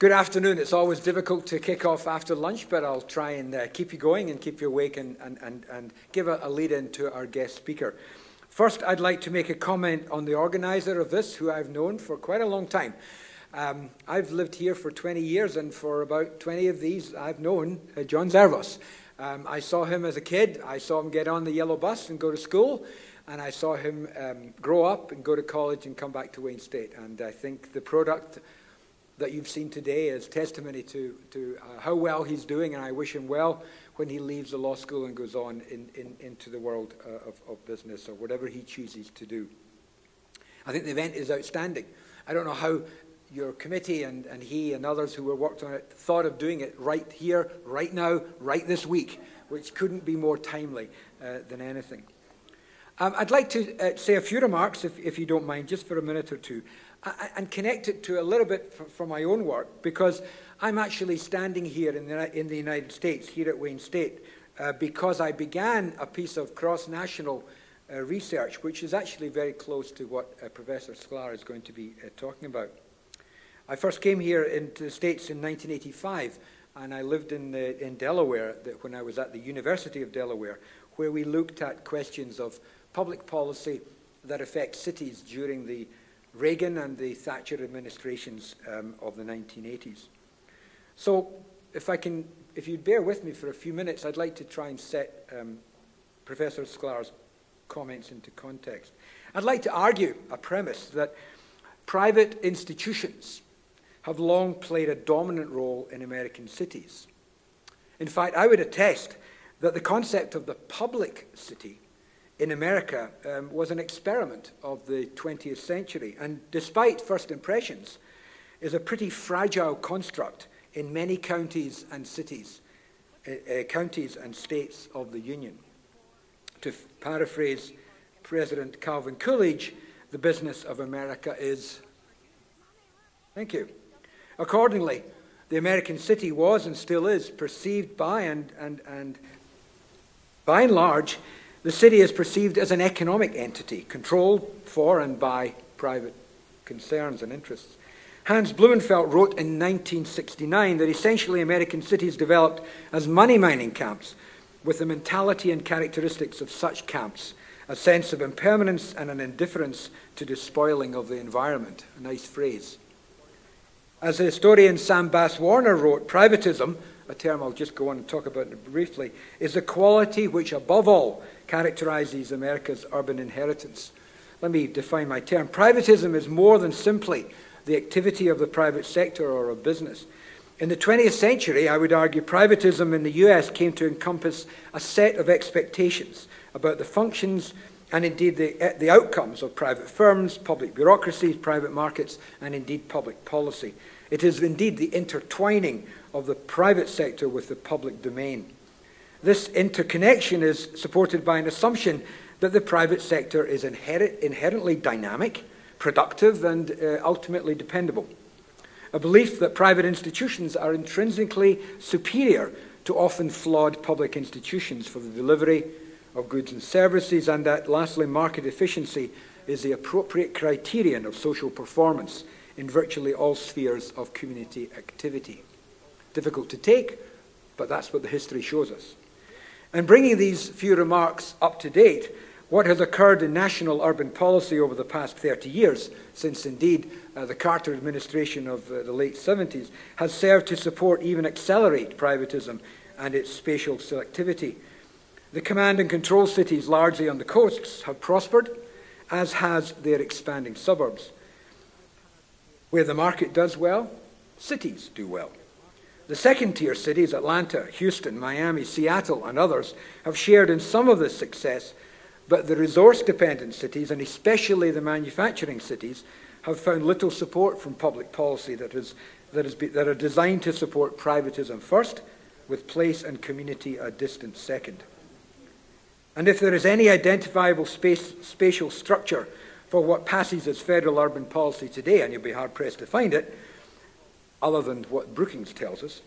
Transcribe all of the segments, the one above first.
Good afternoon. It's always difficult to kick off after lunch, but I'll try and keep you going and keep you awake and give a lead-in to our guest speaker. First, I'd like to make a comment on the organizer of this, who I've known for quite a long time. I've lived here for 20 years, and for about 20 of these, I've known John Zervos. I saw him as a kid. I saw him get on the yellow bus and go to school, and I saw him grow up and go to college and come back to Wayne State. And I think the product that you've seen today is testimony to how well he's doing, and I wish him well when he leaves the law school and goes on into the world of business or whatever he chooses to do. I think the event is outstanding. I don't know how your committee and he and others who were worked on it thought of doing it right here, right now, right this week, which couldn't be more timely than anything. I'd like to say a few remarks, if you don't mind, just for a minute or two, and connect it to a little bit from my own work, because I'm actually standing here in the United States, here at Wayne State, because I began a piece of cross-national research, which is actually very close to what Professor Sklar is going to be talking about. I first came here into the States in 1985, and I lived in Delaware when I was at the University of Delaware, where we looked at questions of public policy that affect cities during the Reagan and the Thatcher administrations of the 1980s. So if you'd bear with me for a few minutes, I'd like to try and set Professor Sklar's comments into context. I'd like to argue a premise that private institutions have long played a dominant role in American cities. In fact, I would attest that the concept of the public city in America was an experiment of the 20th century, and despite first impressions, is a pretty fragile construct in many counties and cities, counties and states of the Union. To paraphrase President Calvin Coolidge, the business of America is... Thank you. Accordingly, the American city was and still is perceived by and by and large, the city is perceived as an economic entity, controlled for and by private concerns and interests. Hans Blumenfeld wrote in 1969 that essentially American cities developed as money mining camps, with the mentality and characteristics of such camps, a sense of impermanence and an indifference to despoiling of the environment. A nice phrase. As the historian Sam Bass-Warner wrote, privatism, a term I'll just go on and talk about briefly, is the quality which above all characterizes America's urban inheritance. Let me define my term. Privatism is more than simply the activity of the private sector or of business. In the 20th century, I would argue, privatism in the US came to encompass a set of expectations about the functions and indeed the outcomes of private firms, public bureaucracies, private markets, and indeed public policy. It is indeed the intertwining of the private sector with the public domain. This interconnection is supported by an assumption that the private sector is inherently dynamic, productive, and ultimately dependable. A belief that private institutions are intrinsically superior to often flawed public institutions for the delivery of goods and services, and that, lastly, market efficiency is the appropriate criterion of social performance in virtually all spheres of community activity. Difficult to take, but that's what the history shows us. And bringing these few remarks up to date, what has occurred in national urban policy over the past 30 years, since indeed the Carter administration of the late 70s, has served to support, even accelerate, privatism and its spatial selectivity. The command and control cities, largely on the coasts, have prospered, as has their expanding suburbs. Where the market does well, cities do well. The second-tier cities, Atlanta, Houston, Miami, Seattle, and others, have shared in some of this success, but the resource-dependent cities, and especially the manufacturing cities, have found little support from public policy that are designed to support privatism first, with place and community a distant second. And if there is any identifiable spatial structure for what passes as federal urban policy today, and you'll be hard-pressed to find it, other than what Brookings tells us,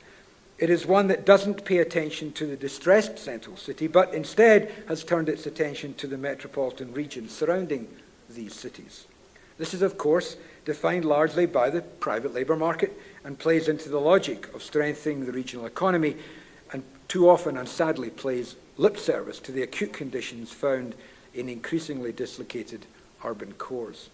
it is one that doesn't pay attention to the distressed central city, but instead has turned its attention to the metropolitan regions surrounding these cities. This is, of course, defined largely by the private labour market and plays into the logic of strengthening the regional economy, and too often and sadly plays lip service to the acute conditions found in increasingly dislocated urban cores.